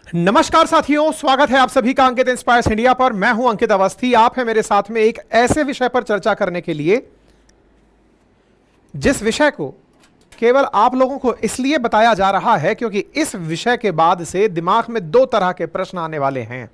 नमस्कार साथियों, स्वागत है आप सभी का अंकित इंस्पायर्स इंडिया पर। मैं हूं अंकित अवस्थी। आप हैं मेरे साथ में एक ऐसे विषय पर चर्चा करने के लिए जिस विषय को केवल आप लोगों को इसलिए बताया जा रहा है क्योंकि इस विषय के बाद से दिमाग में दो तरह के प्रश्न आने वाले हैं।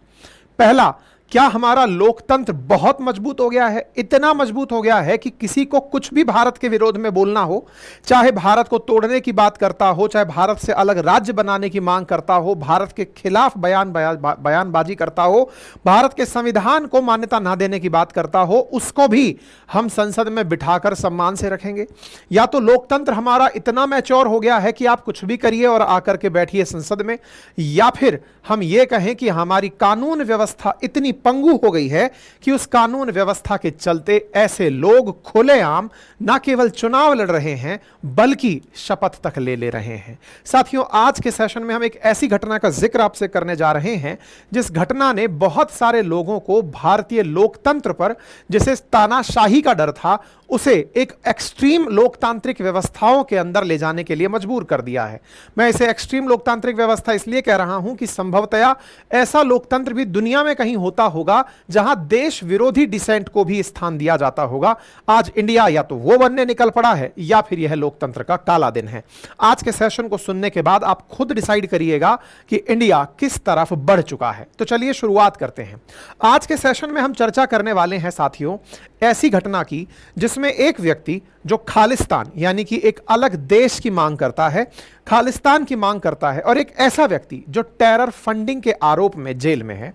पहला, क्या हमारा लोकतंत्र बहुत मजबूत हो गया है? इतना मजबूत हो गया है कि किसी को कुछ भी भारत के विरोध में बोलना हो, चाहे भारत को तोड़ने की बात करता हो, चाहे भारत से अलग राज्य बनाने की मांग करता हो, भारत के खिलाफ बयानबाजी करता हो, भारत के संविधान को मान्यता ना देने की बात करता हो, उसको भी हम संसद में बिठाकर सम्मान से रखेंगे? या तो लोकतंत्र हमारा इतना मैच्योर हो गया है कि आप कुछ भी करिए और आकर के बैठिए संसद में, या फिर हम ये कहें कि हमारी कानून व्यवस्था इतनी पंगु हो गई है कि उस कानून व्यवस्था के चलते ऐसे लोग खुलेआम ना केवल चुनाव लड़ रहे हैं बल्कि शपथ तक ले रहे हैं। साथियों, आज के सेशन में हम एक ऐसी घटना का जिक्र आपसे करने जा रहे हैं जिस घटना ने बहुत सारे लोगों को भारतीय लोकतंत्र पर, जिसे तानाशाही का डर था, उसे एक एक्सट्रीम लोकतांत्रिक व्यवस्थाओं के अंदर ले जाने के लिए मजबूर कर दिया है। मैं इसे एक्सट्रीम लोकतांत्रिक व्यवस्था इसलिए कह रहा हूं कि संभवतया ऐसा लोकतंत्र भी दुनिया में कहीं होता होगा जहां देश विरोधी डिसेंट को भी स्थान दिया जाता होगा। आज इंडिया या तो वो बनने निकल पड़ा है या फिर यह लोकतंत्र का काला दिन है। आज के सेशन को सुनने के बाद आप खुद डिसाइड करिएगा कि इंडिया किस तरफ बढ़ चुका है। तो चलिए शुरुआत करते हैं। आज के सेशन में हम चर्चा करने वाले हैं साथियों ऐसी घटना की जिसमें एक व्यक्ति जो खालिस्तान यानी कि एक अलग देश की मांग करता है, खालिस्तान की मांग करता है, और एक ऐसा व्यक्ति जो टेरर फंडिंग के आरोप में जेल में है,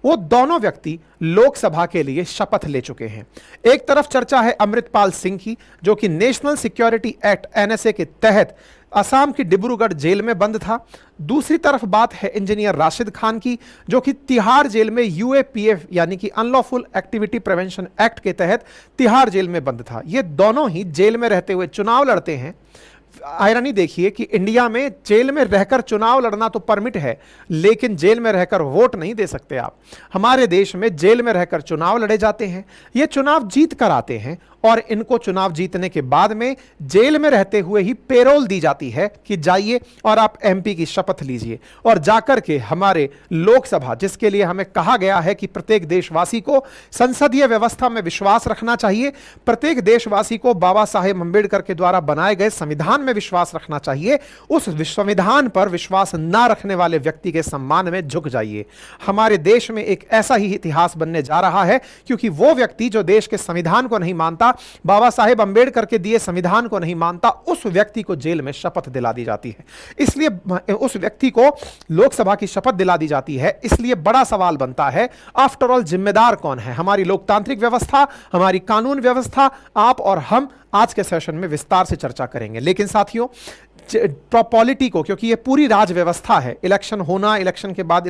वो दोनों व्यक्ति लोकसभा के लिए शपथ ले चुके हैं। एक तरफ चर्चा है अमृतपाल सिंह की, जो कि नेशनल सिक्योरिटी एक्ट एनएसए के तहत असम की डिब्रूगढ़ जेल में बंद था। दूसरी तरफ बात है इंजीनियर राशिद खान की, जो कि तिहाड़ जेल में यूएपीएफ यानी कि अनलॉफुल एक्टिविटी प्रिवेंशन एक्ट के तहत तिहाड़ जेल में बंद था। ये दोनों ही जेल में रहते हुए चुनाव लड़ते हैं। आयरनी देखिए कि इंडिया में जेल में रहकर चुनाव लड़ना तो परमिट है, लेकिन जेल में रहकर वोट नहीं दे सकते आप। हमारे देश में जेल में रहकर चुनाव लड़े जाते हैं, ये चुनाव जीत कर आते हैं और इनको चुनाव जीतने के बाद में जेल में रहते हुए ही पेरोल दी जाती है कि जाइए और आप एमपी की शपथ लीजिए और जाकर के हमारे लोकसभा, जिसके लिए हमें कहा गया है कि प्रत्येक देशवासी को संसदीय व्यवस्था में विश्वास रखना चाहिए, प्रत्येक देशवासी को बाबा साहेब अंबेडकर के द्वारा बनाए गए संविधान में विश्वास रखना चाहिए। उस संविधान पर विश्वास ना रखने वाले व्यक्ति के सम्मान में झुक जाइए। हमारे देश में एक ऐसा ही इतिहास बनने जा रहा है, क्योंकि वो व्यक्ति जो देश के संविधान को नहीं मानता, बाबा साहेब अंबेडकर के दिए संविधान को नहीं मानता, उस व्यक्ति को जेल में शपथ दिला दी जाती है। इसलिए उस व्यक्ति को लोकसभा की शपथ दिला दी जाती है। इसलिए बड़ा सवाल बनता है, आफ्टर ऑल जिम्मेदार कौन है? हमारी लोकतांत्रिक व्यवस्था, हमारी कानून व्यवस्था? आप और हम आज के सेशन में विस्तार से चर्चा करेंगे। लेकिन साथियों, पॉलिटी को, क्योंकि ये पूरी राज व्यवस्था है, इलेक्शन होना, इलेक्शन के बाद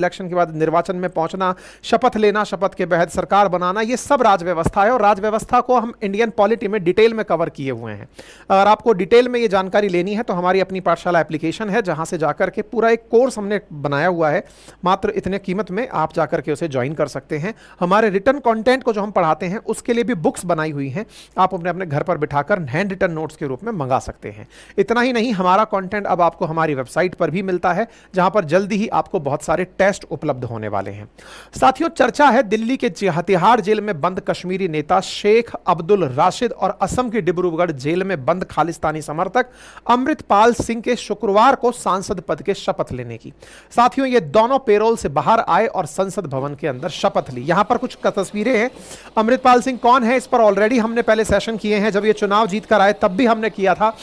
निर्वाचन में पहुंचना, शपथ लेना, शपथ के बाद सरकार बनाना, ये सब राज व्यवस्था है और राज व्यवस्था को हम इंडियन पॉलिटी में डिटेल में कवर किए हुए हैं। अगर आपको डिटेल में ये जानकारी लेनी है तो हमारी अपनी पाठशाला एप्लीकेशन है, जहां से जाकर के पूरा एक कोर्स हमने बनाया हुआ है। मात्र इतने कीमत में आप जाकर के उसे ज्वाइन कर सकते हैं। हमारे रिटर्न कंटेंट को जो हम पढ़ाते हैं उसके लिए भी बुक्स बनाई हुई हैं, आप अपने अपने घर पर बिठाकर हैंड रिटन नोट्स के रूप में मंगा सकते हैं। इतना ही नहीं, हमारा कंटेंट अब आपको हमारी वेबसाइट पर भी मिलता है, जहां पर जल्दी ही आपको बहुत सारे टेस्ट उपलब्ध होने वाले हैं। साथियों, चर्चा है दिल्ली के तिहाड़ जेल में बंद कश्मीरी नेता शेख अब्दुल राशिद और असम की डिब्रूगढ़ जेल में बंद खालिस्तानी समर्थक अमृतपाल सिंह के शुक्रवार को सांसद पद के शपथ लेने की। साथियों, ये दोनों पेरोल से बाहर आए और संसद भवन के अंदर शपथ ली। यहां पर कुछ तस्वीरें हैं। अमृतपाल सिंह कौन है, इस पर ऑलरेडी हमने पहले सेशन किए हैं। जब ये चुनाव जीत कर आए तब भी हमने किया था।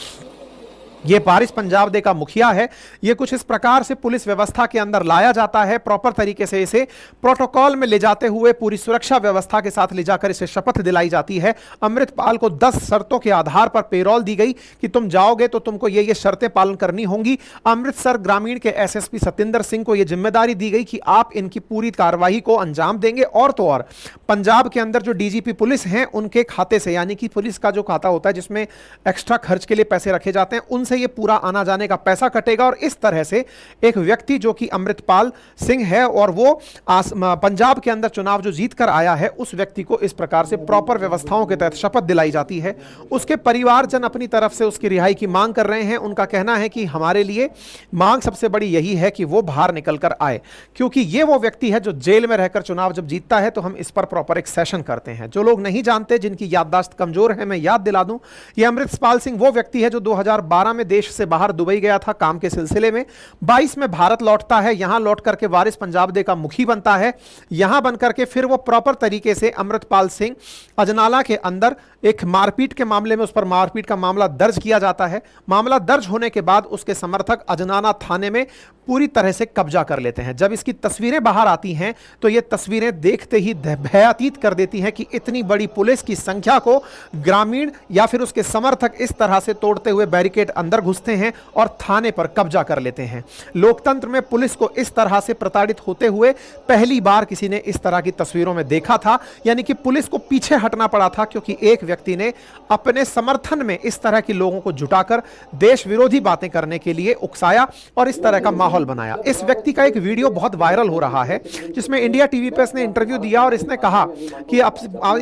ये पारिस पंजाब दे का मुखिया है। ये कुछ इस प्रकार से पुलिस व्यवस्था के अंदर लाया जाता है, प्रॉपर तरीके से इसे प्रोटोकॉल में ले जाते हुए पूरी सुरक्षा व्यवस्था के साथ ले जाकर इसे शपथ दिलाई जाती है। अमृतपाल को 10 शर्तों के आधार पर पेरोल दी गई कि तुम जाओगे तो तुमको ये शर्तें पालन करनी होंगी। अमृतसर ग्रामीण के एसएसपी सतिंदर सिंह को यह जिम्मेदारी दी गई कि आप इनकी पूरी कार्रवाई को अंजाम देंगे। और तो और पंजाब के अंदर जो डीजीपी पुलिस हैं उनके खाते से, यानी कि पुलिस का जो खाता होता है जिसमें एक्स्ट्रा खर्च के लिए पैसे रखे जाते हैं, उनसे से ये पूरा आना जाने का पैसा कटेगा। और इस तरह से एक व्यक्ति जो कि अमृतपाल सिंह है और वो पंजाब के अंदर चुनाव जो जीत कर आया है, उस व्यक्ति को इस प्रकार से प्रॉपर व्यवस्थाओं के तहत शपथ दिलाई जाती है। उसके परिवारजन अपनी तरफ से उसकी रिहाई की मांग कर रहे हैं। उनका कहना है कि हमारे लिए मांग सबसे बड़ी यही है कि वो बाहर निकल कर आए, क्योंकि ये वो व्यक्ति है जो जेल में रहकर चुनाव जब जीतता है तो हम इस पर प्रॉपर एक सेशन करते हैं। जो लोग नहीं जानते, जिनकी याददाश्त कमजोर है, मैं याद दिला दूं, ये अमृतपाल सिंह वो व्यक्ति है जो 2012 में देश से बाहर दुबई गया था काम के सिलसिले में। 22 में भारत लौटता है, यहां लौट करके वारिस पंजाब दे का मुखी बनता है। यहां बनकर के फिर वो प्रॉपर तरीके से अमृतपाल सिंह अजनाला के अंदर एक मारपीट के मामले में उस पर मारपीट का मामला दर्ज किया जाता है। मामला दर्ज होने के बाद उसके समर्थक अजनाला थाने में पूरी तरह से कब्जा कर लेते हैं। जब इसकी तस्वीरें बाहर आती हैं तो ये तस्वीरें देखते ही भयातीत कर देती हैं कि इतनी बड़ी पुलिस की संख्या को ग्रामीण या फिर उसके समर्थक इस तरह से तोड़ते हुए बैरिकेड अंदर घुसते हैं और थाने पर कब्जा कर लेते हैं। लोकतंत्र में पुलिस को इस तरह से प्रताड़ित होते हुए पहली बार किसी ने इस तरह की तस्वीरों में देखा था। यानी कि पुलिस को पीछे हटना पड़ा था क्योंकि एक व्यक्ति ने अपने समर्थन में इस तरह के लोगों को जुटाकर देश विरोधी बातें करने के लिए उकसाया और इस तरह का माहौल बनाया। इस व्यक्ति का एक वीडियो बहुत वायरल हो रहा है जिसमें इंडिया टीवी पे इसने इंटरव्यू दिया और इसने कहा कि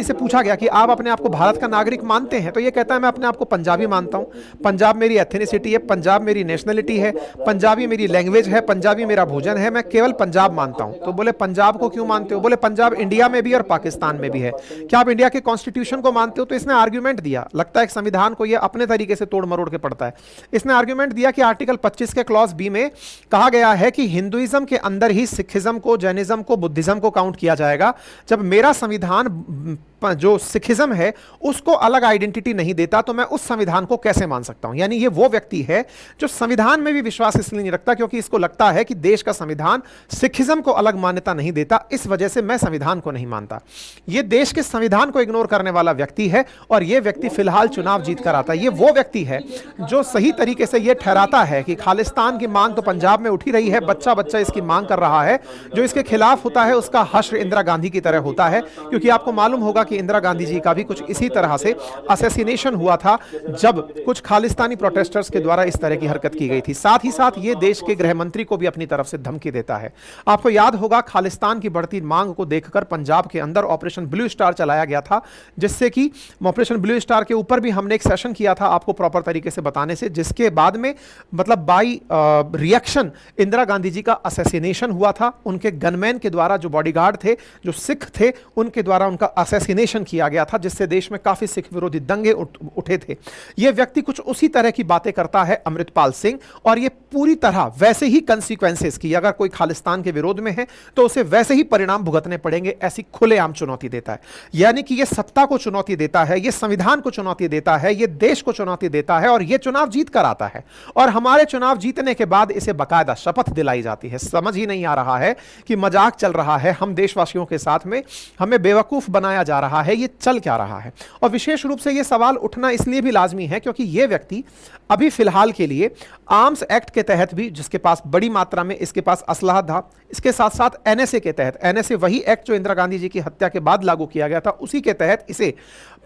इसे पूछा गया कि आप अपने आप को भारत का नागरिक मानते हैं, तो ये कहता है मैं अपने आप को पंजाबी मानता हूं, पंजाब मेरी एथनिसिटी है, पंजाब मेरी नेशनलिटी है, पंजाबी मेरी लैंग्वेज है, पंजाबी मेरा भोजन है, मैं केवल पंजाब मानता हूं। तो बोले पंजाब को क्यों मानते हो? बोले पंजाब इंडिया में भी और पाकिस्तान में भी है। क्या आप इंडिया के कॉन्स्टिट्यूशन को मानते हो? तो इसने आर्ग्यूमेंट दिया, लगता है संविधान को यह अपने तरीके से तोड़ मरोड़ के पढ़ता है। इसने आर्ग्यूमेंट दिया कि आर्टिकल 25 के क्लॉज बी में कहा गया है कि हिंदुइज्म के अंदर ही सिखिज्म को, जैनिज्म को, बुद्धिज्म को काउंट किया जाएगा। जब मेरा संविधान जो सिखिज्म है उसको अलग आइडेंटिटी नहीं देता तो मैं उस संविधान को कैसे मान सकता हूं? यानी ये वो व्यक्ति है जो संविधान में भी विश्वास इसलिए नहीं रखता क्योंकि इसको लगता है कि देश का संविधान सिखिज्म को अलग मान्यता नहीं देता, इस वजह से मैं संविधान को नहीं मानता। ये देश के संविधान को इग्नोर करने वाला व्यक्ति है और ये व्यक्ति फिलहाल चुनाव जीत कर आता है। ये वो व्यक्ति है जो सही तरीके से ये ठहराता है कि खालिस्तान की मांग तो पंजाब में उठी रही है, बच्चा बच्चा इसकी मांग कर रहा है। जो इसके खिलाफ होता है उसका हश्र इंदिरा गांधी की तरह होता है, क्योंकि आपको मालूम होगा कि इंदिरा गांधी जी का भी कुछ इसी तरह से असैसिनेशन हुआ था जब कुछ खालिस्तानी प्रोटेस्टर्स के द्वारा इस तरह की हरकत की गई थी। साथ ही साथ ये देश के गृह मंत्री को भी अपनी तरफ से धमकी देता है। आपको याद होगा खालिस्तान की बढ़ती मांग को देखकर पंजाब के अंदर ऑपरेशन ब्लू स्टार चलाया गया था, जिससे कि ऑपरेशन ब्लू स्टार के ऊपर भी हमने एक सेशन किया था आपको प्रॉपर तरीके से बताने से, जिसके बाद में मतलब बाई रिएक्शन इंदिरा गांधी जी का असैसिनेशन हुआ था। उनके गनमैन के द्वारा, जो बॉडीगार्ड थे, जो सिख थे, उनके द्वारा उनका असैसिनेशन किया गया था, जिससे देश में काफी सिख विरोधी दंगे उठे थे। यह व्यक्ति कुछ उसी तरह की बातें करता है अमृतपाल सिंह, और यह पूरी तरह वैसे ही कंसीक्वेंसेस की, अगर कोई खालिस्तान के विरोध में है तो उसे वैसे ही परिणाम भुगतने पड़ेंगे, ऐसी खुलेआम चुनौती देता है। यानी कि यह सत्ता को चुनौती देता है, यह संविधान को चुनौती देता है, यह देश को चुनौती देता है और यह चुनाव जीत कर आता है। और हमारे चुनाव जीतने के बाद इसे बाकायदा शपथ दिलाई जाती है। समझ ही नहीं आ रहा है कि मजाक चल रहा है हम देशवासियों के साथ में, हमें बेवकूफ बनाया जा रहा है, ये चल क्या रहा है? और विशेष रूप से यह सवाल उठना इसलिए भी लाजमी है क्योंकि यह व्यक्ति अभी फिलहाल के लिए आर्म्स एक्ट के तहत भी, जिसके पास बड़ी मात्रा में इसके पास असलहा था, इसके साथ साथ एनएसए के तहत, एनएसए वही एक्ट जो इंदिरा गांधी जी की हत्या के बाद लागू किया गया था, उसी के तहत इसे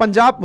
पंजाब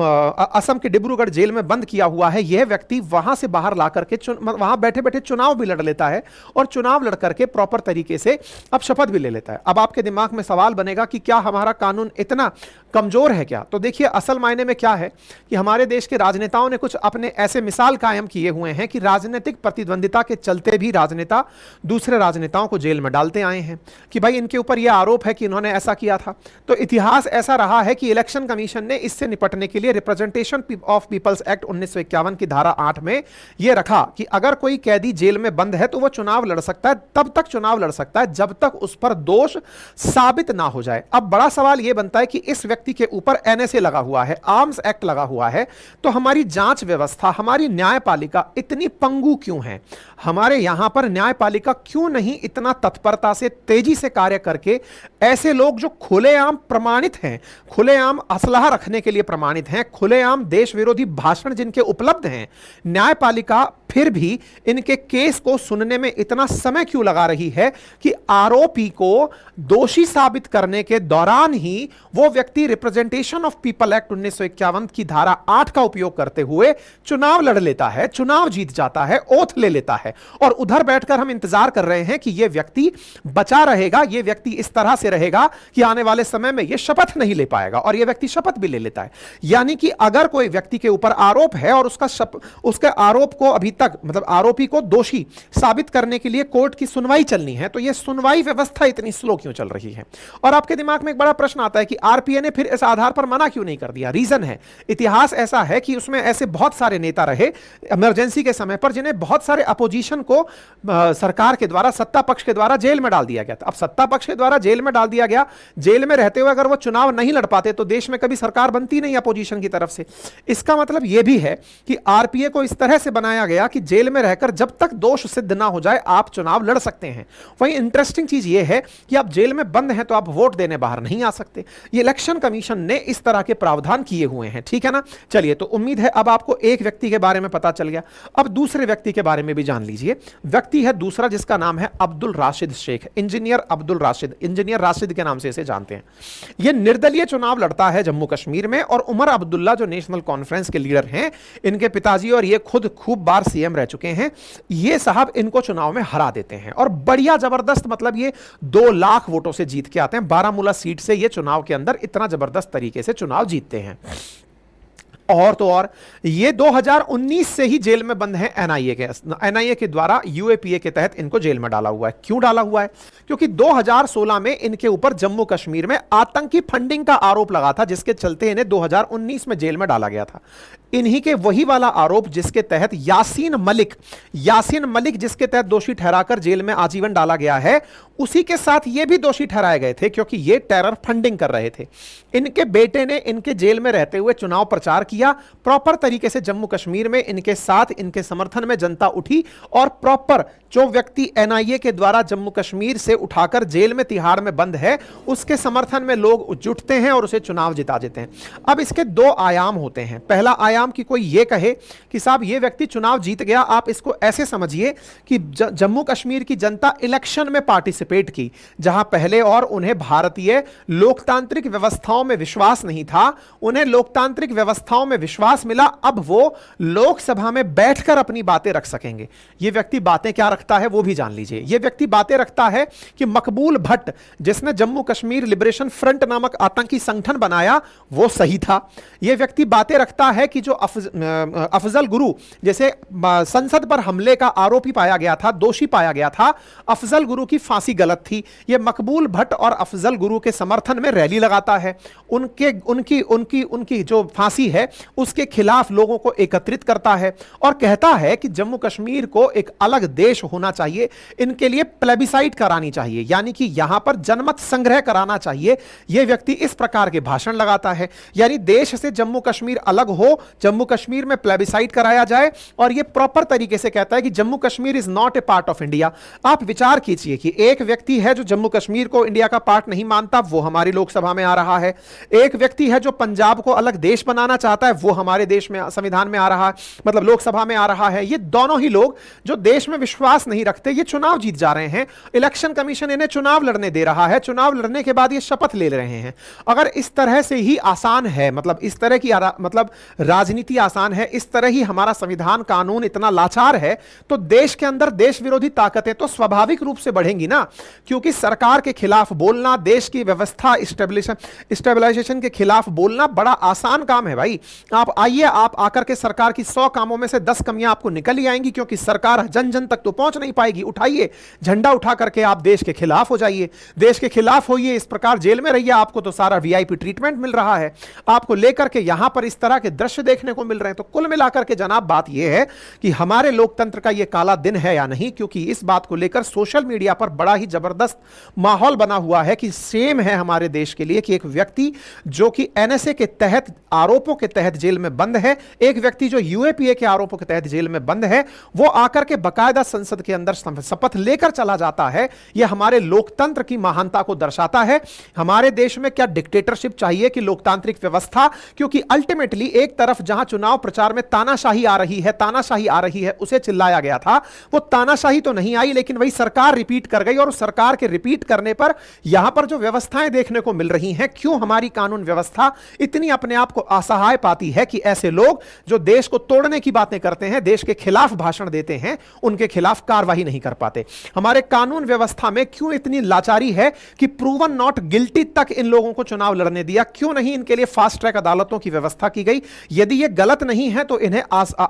असम के डिब्रूगढ़ जेल में बंद किया हुआ है। यह व्यक्ति वहां से बाहर ला करके वहां बैठे बैठे चुनाव भी लड़ लेता है और चुनाव लड़ करके प्रॉपर तरीके से अब शपथ भी ले लेता है। अब आपके दिमाग में सवाल बनेगा कि क्या हमारा कानून इतना कमजोर है क्या? तो देखिए, असल मायने में क्या है कि हमारे देश के राजनेताओं ने कुछ अपने ऐसे मिसाल कायम किए हुए हैं कि राजनीतिक प्रतिद्वंदिता के चलते भी राजनेता दूसरे राजनेताओं को जेल में डालते आए हैं कि भाई इनके ऊपर यह आरोप है कि इन्होंने ऐसा किया था। तो इतिहास ऐसा रहा है कि इलेक्शन कमीशन ने इससे निपटने के लिए रिप्रेजेंटेशन ऑफ पीपल्स एक्ट 1951 की धारा 8 में यह रखा कि अगर कोई कैदी जेल में बंद है तो वह चुनाव लड़ सकता है, तब तक चुनाव लड़ सकता है जब तक उस पर दोष साबित ना हो जाए। अब बड़ा सवाल यह बनता है कि इस व्यक्ति के ऊपर एनएसए लगा हुआ है, आर्म्स एक्ट लगा हुआ है, तो हमारी जांच व्यवस्था, हमारी न्यायपालिका इतनी पंगु क्यों है? हमारे यहां पर न्यायपालिका क्यों नहीं इतना तत्परता से, तेजी से कार्य करके ऐसे लोग जो खुलेआम प्रमाणित हैं, खुलेआम असलहा रखने के लिए प्रमाणित हैं, खुलेआम देश विरोधी भाषण जिनके उपलब्ध हैं, न्यायपालिका फिर भी इनके केस को सुनने में इतना समय क्यों लगा रही है कि आरोपी को दोषी साबित करने के दौरान ही वो व्यक्ति रिप्रेजेंटेशन ऑफ पीपल एक्ट 1951 की धारा 8 का उपयोग करते हुए चुनाव लड़ लेता है, चुनाव जीत जाता है, ओथ ले लेता है, और उधर बैठकर हम इंतजार कर रहे हैं कि यह व्यक्ति बचा रहेगा, यह व्यक्ति इस तरह से रहेगा कि आने वाले समय में यह शपथ नहीं ले पाएगा, और यह व्यक्ति शपथ भी ले लेता है। यानी कि अगर कोई व्यक्ति के ऊपर आरोप है और उसके आरोप को अभी तक, मतलब आरोपी को दोषी साबित करने के लिए कोर्ट की सुनवाई चलनी है, तो यह सुनवाई व्यवस्था इतनी स्लो क्यों चल रही है? और आपके दिमाग में एक बड़ा प्रश्न आता है कि आरपीए ने फिर इस आधार पर मना क्यों नहीं कर दिया? रीजन है, इतिहास ऐसा है कि उसमें ऐसे बहुत सारे नेता रहे इमरजेंसी के समय पर जिन्हें बहुत सारे अपोजिशन को सरकार के द्वारा, सत्ता पक्ष के द्वारा जेल में डाल दिया गया था। अब सत्ता पक्ष के द्वारा जेल में डाल दिया गया, जेल में रहते हुए अगर वो चुनाव नहीं लड़ पाते तो देश में कभी सरकार बनती नहीं अपोजिशन की तरफ से। इसका मतलब यह भी है कि आरपीए को इस तरह से बनाया गया कि जेल में रहकर जब तक दोष सिद्ध ना हो जाए आप चुनाव लड़ सकते हैं। वहीं इंटरेस्टिंग चीज यह है कि आप जेल में बंद हैं तो आप वोट देने बाहर नहीं आ सकते। ये इलेक्शन कमीशन ने इस तरह के प्रावधान किए हुए हैं, ठीक है ना। चलिए, तो उम्मीद है अब आपको एक व्यक्ति के बारे में पता चल गया। अब दूसरे व्यक्ति के बारे में भी जान लीजिए। व्यक्ति है दूसरा जिसका नाम है अब्दुल राशिद शेख, इंजीनियर अब्दुल राशिद, इंजीनियर राशिद के नाम से इसे जानते हैं। यह निर्दलीय चुनाव लड़ता है जम्मू कश्मीर में, और उमर अब्दुल्ला जो नेशनल कॉन्फ्रेंस के लीडर हैं, इनके पिताजी और ये खुद खूब बार सीएम रह चुके हैं, ये साहब इनको चुनाव में हरा देते हैं और बढ़िया जबरदस्त, मतलब ये 2 लाख वोटों से जीत के आते हैं। बारामूला सीट से ये चुनाव के अंदर इतना जबरदस्त तरीके से चुनाव जीतते हैं। और तो और ये 2019 से ही जेल में बंद हैं एनआईए के द्वारा यूएपीए के तहत इनको जेल में डाला हुआ है। क्यों डाला हुआ है? क्योंकि 2016 में इनके ऊपर जम्मू कश्मीर में आतंकी फंडिंग का आरोप लगा था, जिसके चलते इन्हें 2019 में जेल में डाला गया था। इन्हीं के वही वाला आरोप जिसके तहत यासीन मलिक जिसके तहत दोषी ठहराकर जेल में आजीवन डाला गया है, उसी के साथ ये भी दोषी ठहराए गए थे क्योंकि ये टेरर फंडिंग कर रहे थे। इनके बेटे ने इनके जेल में रहते हुए चुनाव प्रचार किया प्रॉपर तरीके से जम्मू कश्मीर में, इनके साथ इनके समर्थन में जनता उठी और प्रॉपर जो व्यक्ति एनआईए के द्वारा जम्मू कश्मीर से उठाकर जेल में तिहाड़ में बंद है, उसके समर्थन में लोग जुटते हैं और उसे चुनाव जिता देते हैं। अब इसके 2 आयाम होते हैं। पहला आयाम कि कोई ये कहे कि साहब ये व्यक्ति चुनाव जीत गया, आप इसको ऐसे समझिए कि जम्मू कश्मीर की जनता इलेक्शन में पार्टिसिपेट की, जहां पहले और उन्हें भारतीय लोकतांत्रिक व्यवस्थाओं में विश्वास नहीं था, उन्हें लोकतांत्रिक व्यवस्थाओं में विश्वास मिला। अब वो लोकसभा में बैठकर अपनी बातें रख सकेंगे। ये व्यक्ति बातें क्या रखता है वो भी जान लीजिए। यह व्यक्ति बातें रखता है कि मकबूल भट्ट जिसने जम्मू कश्मीर लिबरेशन फ्रंट नामक आतंकी संगठन बनाया वो सही था। यह व्यक्ति बातें रखता है कि जो अफजल गुरु जैसे संसद पर हमले का आरोपी पाया गया था, दोषी पाया गया था, अफजल गुरु की फांसी गलत थी। यह मकबूल भट्ट और अफजल गुरु के समर्थन में रैली लगाता है, उनकी जो फांसी है उसके खिलाफ लोगों को एकत्रित करता है और कहता है कि जम्मू कश्मीर को एक अलग देश होना चाहिए, इनके लिए प्लेबिसाइट करानी चाहिए, यानी कि यहां पर जनमत संग्रह कराना चाहिए। यह व्यक्ति इस प्रकार के भाषण लगाता है, यानी देश से जम्मू कश्मीर अलग हो, जम्मू कश्मीर में प्लेबिसाइट कराया जाए, और यह प्रॉपर तरीके से कहता है कि Jammu Kashmir is not a part of India. आप विचार कीजिए कि एक व्यक्ति है जो जम्मू कश्मीर को इंडिया का पार्ट नहीं मानता, वो हमारी लोकसभा में आ रहा है। एक व्यक्ति है जो पंजाब को अलग देश बनाना चाहता है, वो हमारे देश में संविधान में आ रहा है, मतलब लोकसभा में आ रहा है। ये दोनों ही लोग जो देश में विश्वास नहीं रखते, ये चुनाव जीत जा रहे हैं। इलेक्शन कमीशन इन्हें चुनाव लड़ने दे रहा है, चुनाव लड़ने के बाद ये शपथ ले रहे हैं। अगर इस तरह से ही आसान है, मतलब इस तरह की मतलब राजनीति आसान है, इस तरह ही हमारा संविधान कानून इतना लाचार है, तो देश के अंदर देश विरोधी ताकतें तो स्वाभाविक रूप से बढ़ेंगी ना। क्योंकि सरकार के खिलाफ बोलना, देश की व्यवस्था स्टेबलाइजेशन के खिलाफ बोलना बड़ा आसान काम है भाई। आप आइए, आप आकर के सरकार की 100 कामों में से 10 कमियां आपको निकल ही आएंगी, क्योंकि सरकार जन जन तक तो पहुंच नहीं पाएगी। उठाइए झंडा, उठा करके आप देश के खिलाफ हो जाइए, देश के खिलाफ होइए, इस प्रकार जेल में रहिए, आपको तो सारा वीआईपी ट्रीटमेंट मिल रहा है, आपको लेकर के यहां पर इस तरह के दृश्य देखने को मिल रहे हैं। तो कुल मिलाकर के जनाब बात यह है कि हमारे लोकतंत्र का यह काला दिन है या नहीं, क्योंकि इस बात को लेकर सोशल मीडिया पर बड़ा ही जबरदस्त माहौल बना हुआ है कि सेम है हमारे देश के लिए कि एक व्यक्ति जो कि एनएसए के तहत आरोपों के तहत जेल में बंद है, एक व्यक्ति जो यूएपीए के आरोपों के तहत जेल में बंद है, वो आकर के बकायदा संसद के अंदर शपथ लेकर चला जाता है। यह हमारे लोकतंत्र की महानता को दर्शाता है। हमारे देश में क्या डिक्टेटरशिप चाहिए कि लोकतांत्रिक व्यवस्था? क्योंकि अल्टीमेटली एक तरफ जहां चुनाव प्रचार में तानाशाही आ रही है उसे चिल्लाया गया था, वो तानाशाही तो नहीं आई, लेकिन वही सरकार रिपीट कर गई। और उस सरकार के रिपीट करने पर यहां पर जो व्यवस्थाएं देखने को मिल रही हैं, क्यों हमारी कानून व्यवस्था इतनी अपने आप को असहाय पाती है कि ऐसे लोग जो देश को तोड़ने की बातें करते हैं, देश के खिलाफ भाषण देते हैं, उनके खिलाफ कार्रवाई नहीं कर पाते। हमारे कानून व्यवस्था में क्यों इतनी लाचारी है कि प्रूवन नॉट गिल्टी तक इन लोगों को चुनाव लड़ने दिया? क्यों नहीं इनके लिए फास्ट ट्रैक अदालतों की व्यवस्था की गई? यदि ये गलत नहीं है तो इन्हें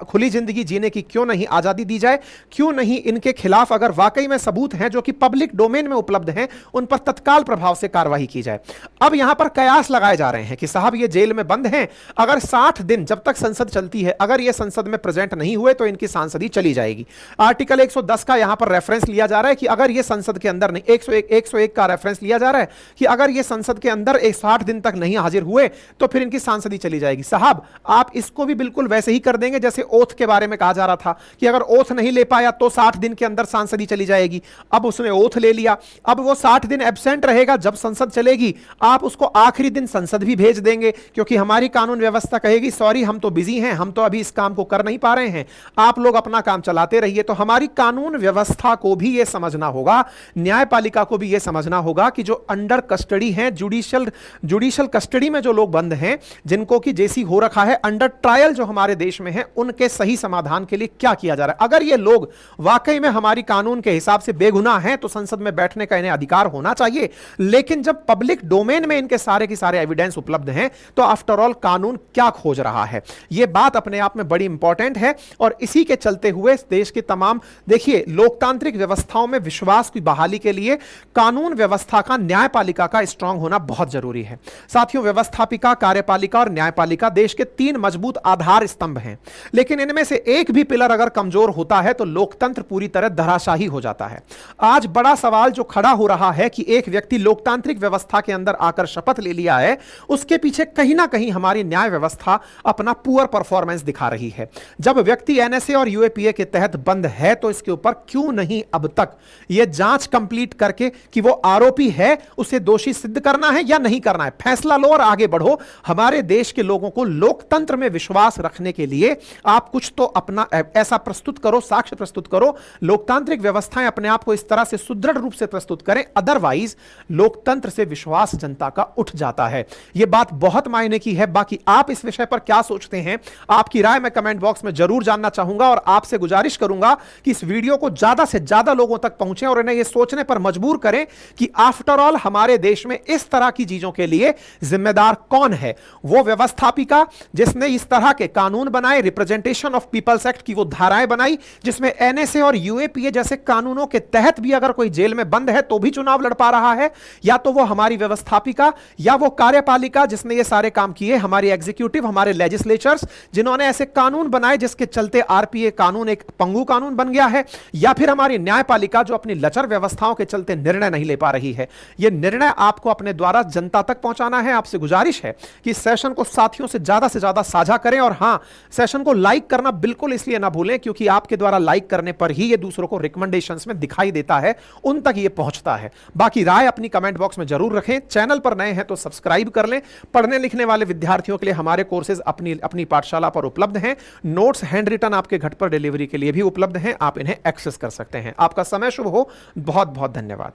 खुली जिंदगी जीने की क्यों नहीं आजादी दी जाए? क्यों नहीं इनके खिलाफ अगर वाकई में सबूत हैं जो कि पब्लिक डोमेन में उपलब्ध हैं, उन पर तत्काल प्रभाव से कार्रवाई की जाए? अब यहां पर कयास लगाए जा रहे हैं कि साहब ये जेल में बंद हैं, अगर 60 दिन जब तक संसद चलती है, अगर ये संसद में प्रेजेंट नहीं हुए तो इनकी सांसदी चली जाएगी। आर्टिकल 110 का यहां पर रेफरेंस लिया जा रहा है कि अगर ये संसद के अंदर नहीं, 101 का रेफरेंस लिया जा रहा है कि अगर ये संसद के अंदर 60 दिन तक नहीं हाजिर हुए तो फिर इनकी सांसदी चली जाएगी। साहब आप इसको भी बिल्कुल वैसे ही कर देंगे जैसे ओथ के बारे में कहा जा रहा था कि अगर ओथ नहीं ले पाया तो 60 दिन के अंदर सांसदी चली जाएगी। अब उसने ओथ ले लिया, अब वो 60 दिन एब्सेंट रहेगा, जब संसद चलेगी आप उसको आखिरी दिन संसद भी भेज देंगे, क्योंकि हमारी कानून व्यवस्था कहेगी सॉरी हम तो बिजी हैं, हम तो अभी इस काम को कर नहीं पा रहे हैं, आप लोग अपना काम चलाते रहिए। तो हमारी कानून व्यवस्था को भी यह समझना होगा, न्यायपालिका को भी यह समझना होगा कि जो अंडर कस्टडी हैं, जुडिशियल कस्टडी में जो लोग बंद हैं, जिनको कि जेसी हो रखा है, अंडर ट्रायल जो हमारे देश में है, उनके सही समाधान के लिए क्या किया जा रहा है। अगर ये लोग वाकई में हमारी कानून के हिसाब से बेगुनाह हैं तो संसद में बैठने का इन्हें अधिकार होना चाहिए। लेकिन जब पब्लिक डोमेन में इनके सारे के सारे एविडेंस उपलब्ध हैं तो आफ्टर ऑल कानून क्या खोज रहा है? यह बात अपने आप में बड़ी इंपॉर्टेंट है। और इसी के चलते हुए देश के तमाम, देखिए, लोकतांत्रिक व्यवस्थाओं में विश्वास की बहाली के लिए कानून व्यवस्था का, न्यायपालिका का स्ट्रांग होना बहुत जरूरी है। साथियों, व्यवस्थापिका, कार्यपालिका और न्यायपालिका देश के 3 मजबूत आधार स्तंभ हैं, लेकिन इनमें से एक भी पिलर अगर कमजोर होता है तो लोकतंत्र पूरी तरह धराशायी हो जाता है। आज बड़ा सवाल जो खड़ा हो रहा है कि एक व्यक्ति लोकतांत्रिक व्यवस्था के अंदर आकर शपथ ले लिया है, उसके पीछे कहीं ना कहीं हमारी न्याय व्यवस्था अपना पुअर परफॉर्मेंस दिखा रही है। जब व्यक्ति एनएसए और यूएपीए के तहत बंद है तो इसके ऊपर क्यों नहीं अब तक यह जांच कंप्लीट करके कि वो आरोपी है, उसे दोषी सिद्ध करना है या नहीं करना है, फैसला लो और आगे बढ़ो। हमारे देश के लोगों को लोकतंत्र में विश्वास रखने के लिए आप कुछ तो अपना ऐसा प्रस्तुत करो, साक्ष्य प्रस्तुत करो, लोकतांत्रिक व्यवस्थाएं अपने आप को इस तरह से सुदृढ़ रूप से प्रस्तुत करें, अदरवाइज लोकतंत्र से विश्वास जनता का उठ जाता है। यह बात बहुत मायने की है। बाकी आप इस विषय पर क्या सोचते हैं, आपकी राय मैं कमेंट बॉक्स में जरूर जानना चाहूंगा और आपसे गुजारिश करूंगा कि इस वीडियो को ज्यादा से ज्यादा लोगों तक पहुंचे और इन्हें यह सोचने पर मजबूर करें कि आफ्टर ऑल हमारे देश में इस तरह की चीजों के लिए जिम्मेदार कौन है? वो व्यवस्थापिका जिसने इस तरह के कानून बनाए, रिप्रेजेंटेशन ऑफ पीपल्स एक्ट की वो धाराएं बनाई जिसमें एनएसए और यूएपीए जैसे कानूनों के तहत भी अगर कोई जेल में बंद है तो भी चुनाव लड़ पा रहा है, या तो वो हमारी व्यवस्थापिका या वो कार्यपालिका जिसने ये सारे काम किए, हमारी एग्जीक्यूटिव, हमारे लेजिस्लेचर्स जिन्होंने ऐसे कानून बनाए जिसके चलते आरपीए कानून एक पंगु कानून बन गया है, या फिर हमारी न्यायपालिका जो अपनी लचर व्यवस्थाओं के चलते निर्णय नहीं ले पा रही है। यह निर्णय आपको अपने द्वारा जनता तक पहुंचाना है। आपसे गुजारिश है कि इस सेशन को साथियों से ज्यादा साझा करें और हां, सेशन को लाइक करना बिल्कुल इसलिए ना भूलें क्योंकि आपके द्वारा लाइक करने पर ही यह दूसरों को रिकमेंडेशंस में दिखाई देता है, उन तक यह पहुंचता है। बाकी राय अपनी कमेंट बॉक्स में जरूर रखें। चैनल पर नए हैं तो सब्सक्राइब कर लें। पढ़ने लिखने वाले विद्यार्थियों के लिए हमारे कोर्सेज अपनी पाठशाला पर उपलब्ध हैं। नोट्स हैंड रिटन आपके घर पर डिलीवरी के लिए भी उपलब्ध हैं, आप इन्हें एक्सेस कर सकते हैं। आपका समय शुभ हो। बहुत बहुत धन्यवाद।